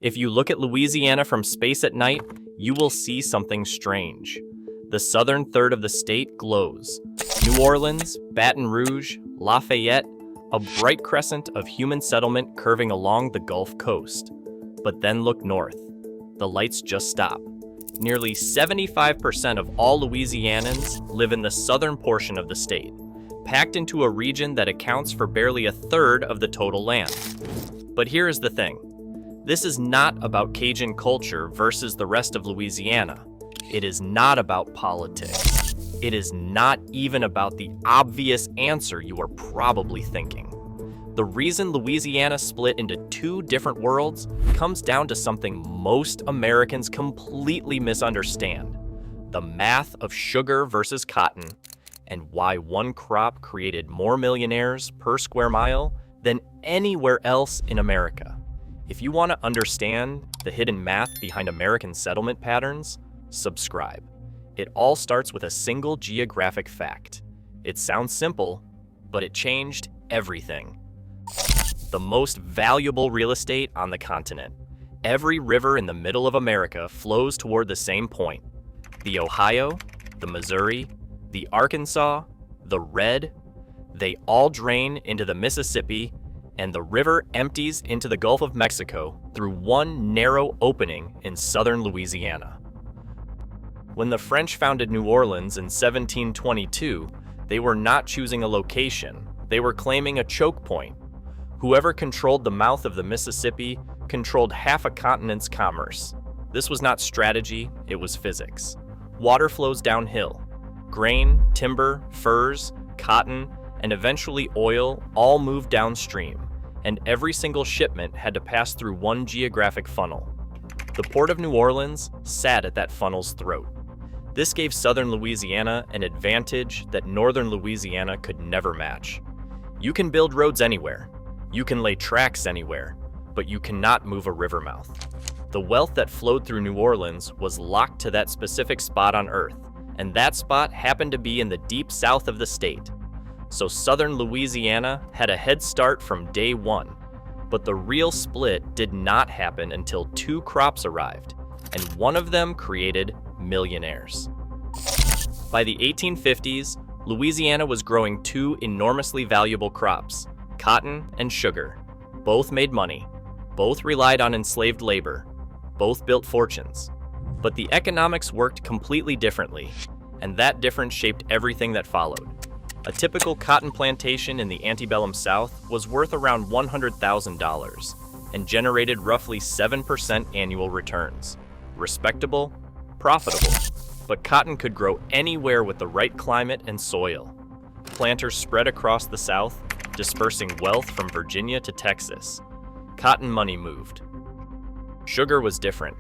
If you look at Louisiana from space at night, you will see something strange. The southern third of the state glows. New Orleans, Baton Rouge, Lafayette, a bright crescent of human settlement curving along the Gulf Coast. But then look north. The lights just stop. Nearly 75% of all Louisianans live in the southern portion of the state, packed into a region that accounts for barely a third of the total land. But here is the thing. This is not about Cajun culture versus the rest of Louisiana. It is not about politics. It is not even about the obvious answer you are probably thinking. The reason Louisiana split into two different worlds comes down to something most Americans completely misunderstand: the math of sugar versus cotton, and why one crop created more millionaires per square mile than anywhere else in America. If you want to understand the hidden math behind American settlement patterns, subscribe. It all starts with a single geographic fact. It sounds simple, but it changed everything. The most valuable real estate on the continent. Every river in the middle of America flows toward the same point. The Ohio, the Missouri, the Arkansas, the Red, they all drain into the Mississippi, and the river empties into the Gulf of Mexico through one narrow opening in southern Louisiana. When the French founded New Orleans in 1722, they were not choosing a location, they were claiming a choke point. Whoever controlled the mouth of the Mississippi controlled half a continent's commerce. This was not strategy, it was physics. Water flows downhill. Grain, timber, furs, cotton, and eventually oil all moved downstream, and every single shipment had to pass through one geographic funnel. The port of New Orleans sat at that funnel's throat. This gave southern Louisiana an advantage that northern Louisiana could never match. You can build roads anywhere, you can lay tracks anywhere, but you cannot move a river mouth. The wealth that flowed through New Orleans was locked to that specific spot on Earth, and that spot happened to be in the deep south of the state. So southern Louisiana had a head start from day one. But the real split did not happen until two crops arrived, and one of them created millionaires. By the 1850s, Louisiana was growing two enormously valuable crops, cotton and sugar. Both made money, both relied on enslaved labor, both built fortunes. But the economics worked completely differently, and that difference shaped everything that followed. A typical cotton plantation in the antebellum South was worth around $100,000 and generated roughly 7% annual returns. Respectable, profitable, but cotton could grow anywhere with the right climate and soil. Planters spread across the South, dispersing wealth from Virginia to Texas. Cotton money moved. Sugar was different.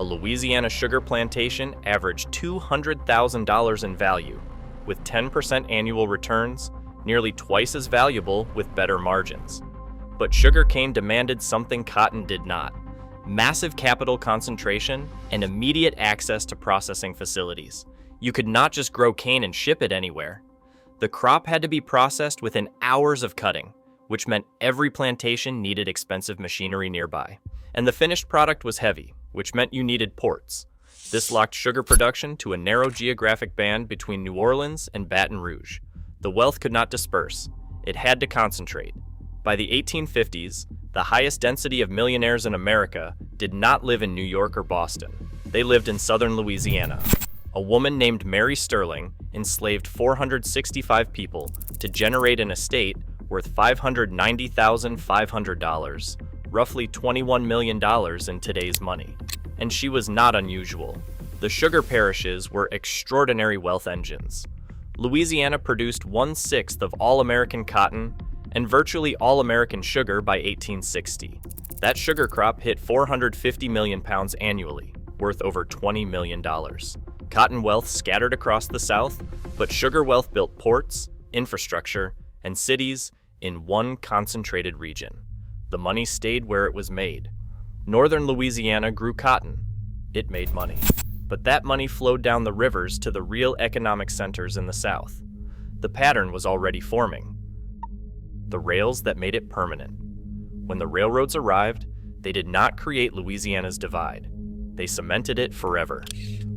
A Louisiana sugar plantation averaged $200,000 in value, with 10% annual returns, nearly twice as valuable with better margins. But sugarcane demanded something cotton did not: massive capital concentration and immediate access to processing facilities. You could not just grow cane and ship it anywhere. The crop had to be processed within hours of cutting, which meant every plantation needed expensive machinery nearby. And the finished product was heavy, which meant you needed ports. This locked sugar production to a narrow geographic band between New Orleans and Baton Rouge. The wealth could not disperse. It had to concentrate. By the 1850s, the highest density of millionaires in America did not live in New York or Boston. They lived in southern Louisiana. A woman named Mary Sterling enslaved 465 people to generate an estate worth $590,500, roughly $21 million in today's money. And she was not unusual. The sugar parishes were extraordinary wealth engines. Louisiana produced 1/6 of all American cotton and virtually all American sugar by 1860. That sugar crop hit 450 million pounds annually, worth over $20 million. Cotton wealth scattered across the South, but sugar wealth built ports, infrastructure, and cities in one concentrated region. The money stayed where it was made. Northern Louisiana grew cotton. It made money. But that money flowed down the rivers to the real economic centers in the South. The pattern was already forming. The rails that made it permanent. When the railroads arrived, They did not create Louisiana's divide. They cemented it forever.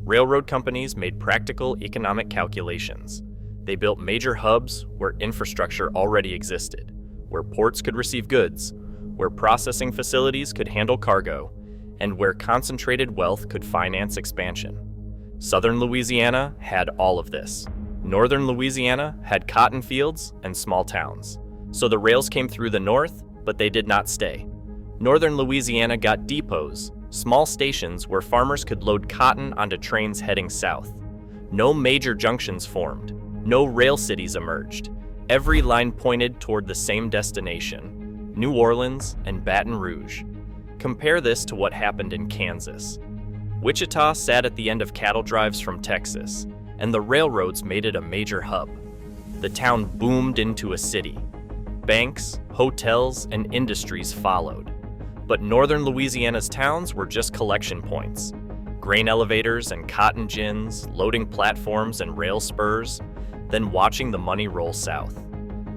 Railroad companies made practical economic calculations. They built major hubs where infrastructure already existed, where ports could receive goods, where processing facilities could handle cargo, and where concentrated wealth could finance expansion. Southern Louisiana had all of this. Northern Louisiana had cotton fields and small towns. So the rails came through the north, but they did not stay. Northern Louisiana got depots, small stations where farmers could load cotton onto trains heading south. No major junctions formed. No rail cities emerged. Every line pointed toward the same destination, New Orleans and Baton Rouge. Compare this to what happened in Kansas. Wichita sat at the end of cattle drives from Texas, and the railroads made it a major hub. The town boomed into a city. Banks, hotels, and industries followed. But Northern Louisiana's towns were just collection points. Grain elevators and cotton gins, loading platforms and rail spurs, then watching the money roll south.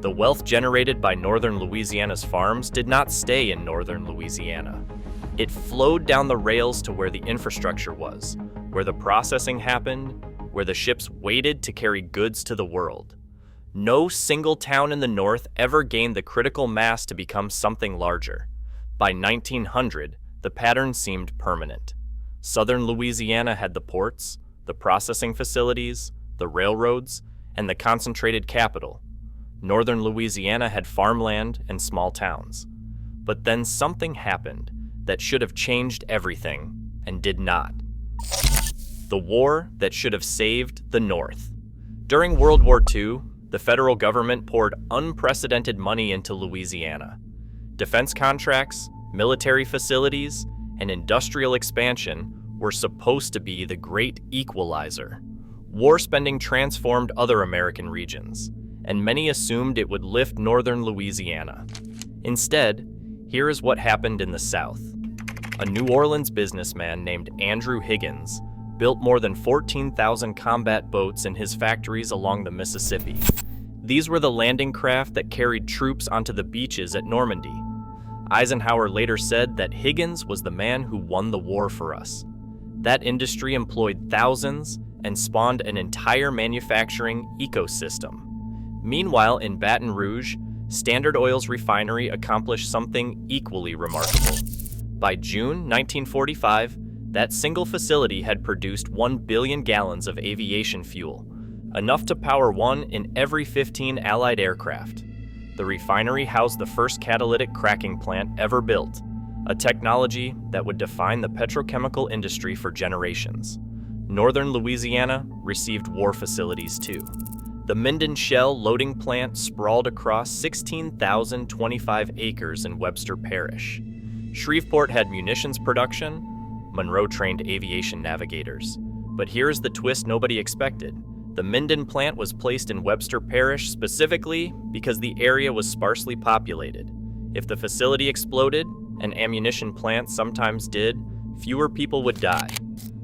The wealth generated by Northern Louisiana's farms did not stay in Northern Louisiana. It flowed down the rails to where the infrastructure was, where the processing happened, where the ships waited to carry goods to the world. No single town in the north ever gained the critical mass to become something larger. By 1900, the pattern seemed permanent. Southern Louisiana had the ports, the processing facilities, the railroads, and the concentrated capital. Northern Louisiana had farmland and small towns. But then something happened that should have changed everything, and did not. The war that should have saved the North. During World War II, the federal government poured unprecedented money into Louisiana. Defense contracts, military facilities, and industrial expansion were supposed to be the great equalizer. War spending transformed other American regions, and many assumed it would lift Northern Louisiana. Instead, here is what happened in the South. A New Orleans businessman named Andrew Higgins built more than 14,000 combat boats in his factories along the Mississippi. These were the landing craft that carried troops onto the beaches at Normandy. Eisenhower later said that Higgins was the man who won the war for us. That industry employed thousands and spawned an entire manufacturing ecosystem. Meanwhile, in Baton Rouge, Standard Oil's refinery accomplished something equally remarkable. By June 1945, that single facility had produced 1 billion gallons of aviation fuel, enough to power one in every 15 Allied aircraft. The refinery housed the first catalytic cracking plant ever built, a technology that would define the petrochemical industry for generations. Northern Louisiana received war facilities too. The Minden Shell loading plant sprawled across 16,025 acres in Webster Parish. Shreveport had munitions production. Monroe trained aviation navigators. But here's the twist nobody expected. The Minden plant was placed in Webster Parish specifically because the area was sparsely populated. If the facility exploded, and ammunition plants sometimes did, fewer people would die.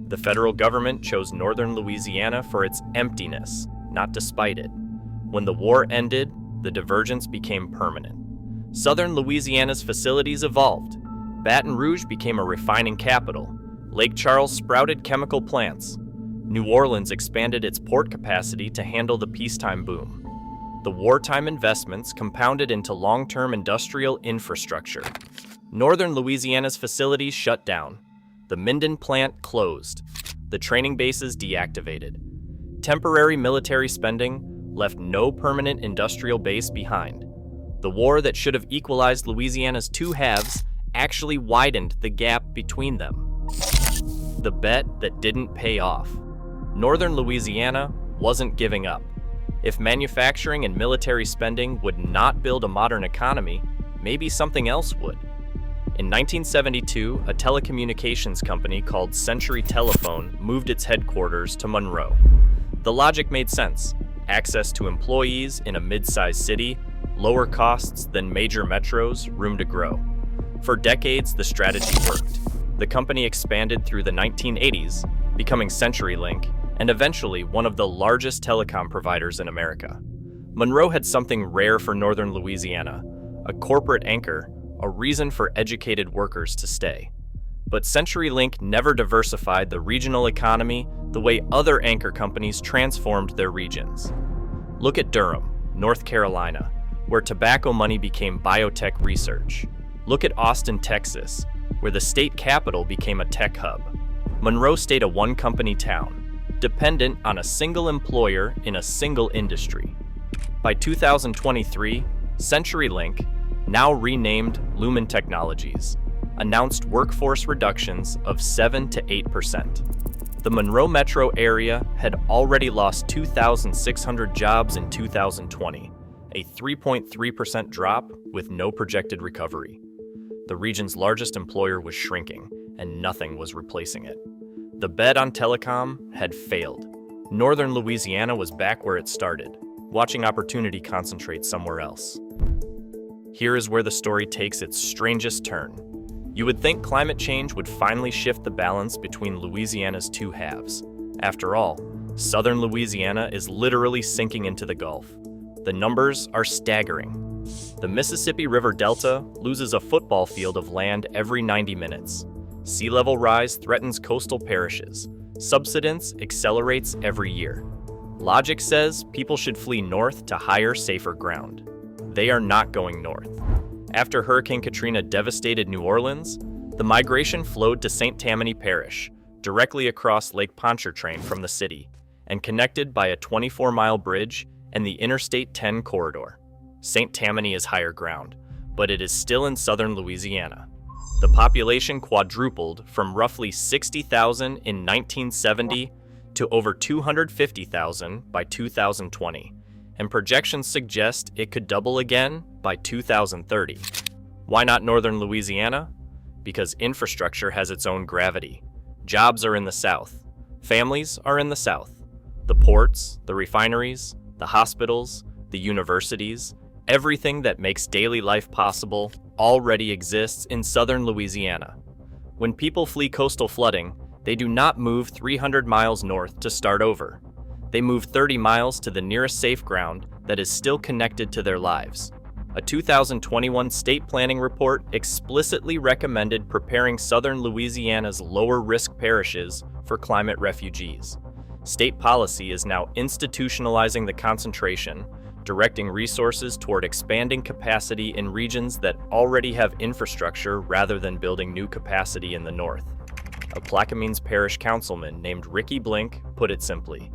The federal government chose Northern Louisiana for its emptiness, not despite it. When the war ended, the divergence became permanent. Southern Louisiana's facilities evolved. Baton Rouge became a refining capital. Lake Charles sprouted chemical plants. New Orleans expanded its port capacity to handle the peacetime boom. The wartime investments compounded into long-term industrial infrastructure. Northern Louisiana's facilities shut down. The Minden plant closed. The training bases deactivated. Temporary military spending left no permanent industrial base behind. The war that should have equalized Louisiana's two halves actually widened the gap between them. The bet that didn't pay off. Northern Louisiana wasn't giving up. If manufacturing and military spending would not build a modern economy, maybe something else would. In 1972, a telecommunications company called Century Telephone moved its headquarters to Monroe. The logic made sense. Access to employees in a mid-sized city, lower costs than major metros, room to grow. For decades, the strategy worked. The company expanded through the 1980s, becoming CenturyLink, and eventually one of the largest telecom providers in America. Monroe had something rare for Northern Louisiana, a corporate anchor a reason for educated workers to stay. But CenturyLink never diversified the regional economy the way other anchor companies transformed their regions. Look at Durham, North Carolina, where tobacco money became biotech research. Look at Austin, Texas, where the state capital became a tech hub. Monroe stayed a one-company town, dependent on a single employer in a single industry. By 2023, CenturyLink, now renamed Lumen Technologies, announced workforce reductions of 7 to 8%. The Monroe metro area had already lost 2,600 jobs in 2020, a 3.3% drop with no projected recovery. The region's largest employer was shrinking, and nothing was replacing it. The bet on telecom had failed. Northern Louisiana was back where it started, watching opportunity concentrate somewhere else. Here is where the story takes its strangest turn. You would think climate change would finally shift the balance between Louisiana's two halves. After all, southern Louisiana is literally sinking into the Gulf. The numbers are staggering. The Mississippi River Delta loses a football field of land every 90 minutes. Sea level rise threatens coastal parishes. Subsidence accelerates every year. Logic says people should flee north to higher, safer ground. They are not going north. After Hurricane Katrina devastated New Orleans, the migration flowed to St. Tammany Parish, directly across Lake Pontchartrain from the city, and connected by a 24-mile bridge and the Interstate 10 corridor. St. Tammany is higher ground, but it is still in southern Louisiana. The population quadrupled from roughly 60,000 in 1970 to over 250,000 by 2020, and projections suggest it could double again by 2030. Why not northern Louisiana? Because infrastructure has its own gravity. Jobs are in the south. Families are in the south. The ports, the refineries, the hospitals, the universities, everything that makes daily life possible already exists in southern Louisiana. When people flee coastal flooding, they do not move 300 miles north to start over. They move 30 miles to the nearest safe ground that is still connected to their lives. A 2021 state planning report explicitly recommended preparing southern Louisiana's lower-risk parishes for climate refugees. State policy is now institutionalizing the concentration, directing resources toward expanding capacity in regions that already have infrastructure rather than building new capacity in the north. A Plaquemines Parish councilman named Ricky Blink put it simply,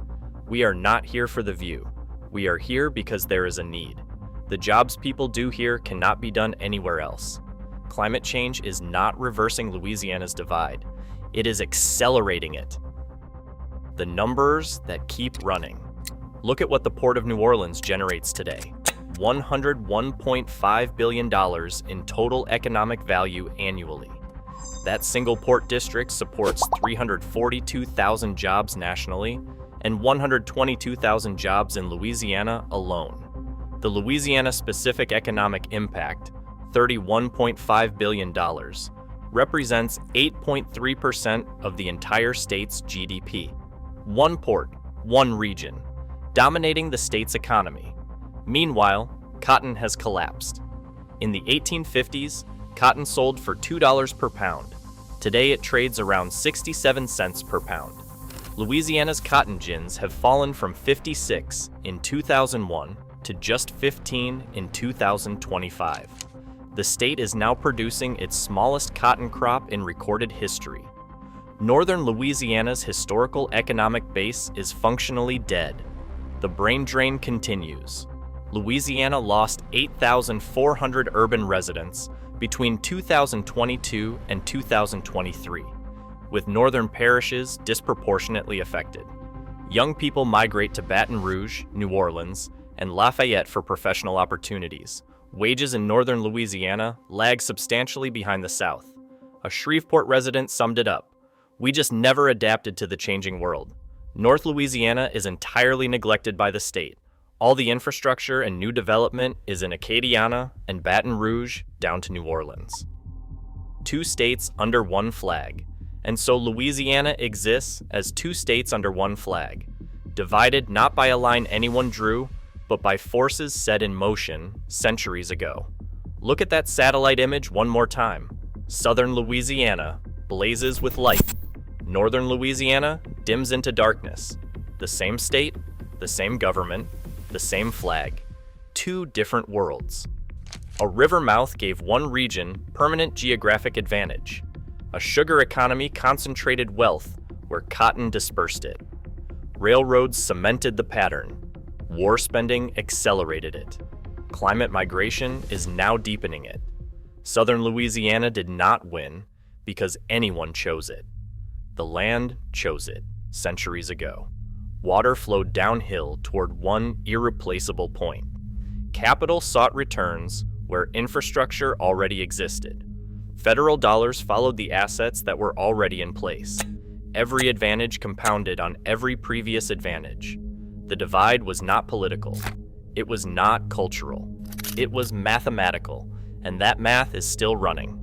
"We are not here for the view. We are here because there is a need. The jobs people do here cannot be done anywhere else." Climate change is not reversing Louisiana's divide. It is accelerating it. The numbers that keep running. Look at what the Port of New Orleans generates today. $101.5 billion in total economic value annually. That single port district supports 342,000 jobs nationally and 122,000 jobs in Louisiana alone. The Louisiana-specific economic impact, $31.5 billion, represents 8.3% of the entire state's GDP. One port, one region, dominating the state's economy. Meanwhile, cotton has collapsed. In the 1850s, cotton sold for $2 per pound. Today it trades around 67 cents per pound. Louisiana's cotton gins have fallen from 56 in 2001 to just 15 in 2025. The state is now producing its smallest cotton crop in recorded history. Northern Louisiana's historical economic base is functionally dead. The brain drain continues. Louisiana lost 8,400 urban residents between 2022 and 2023, with northern parishes disproportionately affected. Young people migrate to Baton Rouge, New Orleans, and Lafayette for professional opportunities. Wages in northern Louisiana lag substantially behind the South. A Shreveport resident summed it up, "We just never adapted to the changing world." North Louisiana is entirely neglected by the state. All the infrastructure and new development is in Acadiana and Baton Rouge down to New Orleans. Two states under one flag. And so Louisiana exists as two states under one flag, divided not by a line anyone drew, but by forces set in motion centuries ago. Look at that satellite image one more time. Southern Louisiana blazes with light. Northern Louisiana dims into darkness. The same state, the same government, the same flag. Two different worlds. A river mouth gave one region permanent geographic advantage. A sugar economy concentrated wealth where cotton dispersed it. Railroads cemented the pattern. War spending accelerated it. Climate migration is now deepening it. Southern Louisiana did not win because anyone chose it. The land chose it centuries ago. Water flowed downhill toward one irreplaceable point. Capital sought returns where infrastructure already existed. Federal dollars followed the assets that were already in place. Every advantage compounded on every previous advantage. The divide was not political. It was not cultural. It was mathematical, and that math is still running.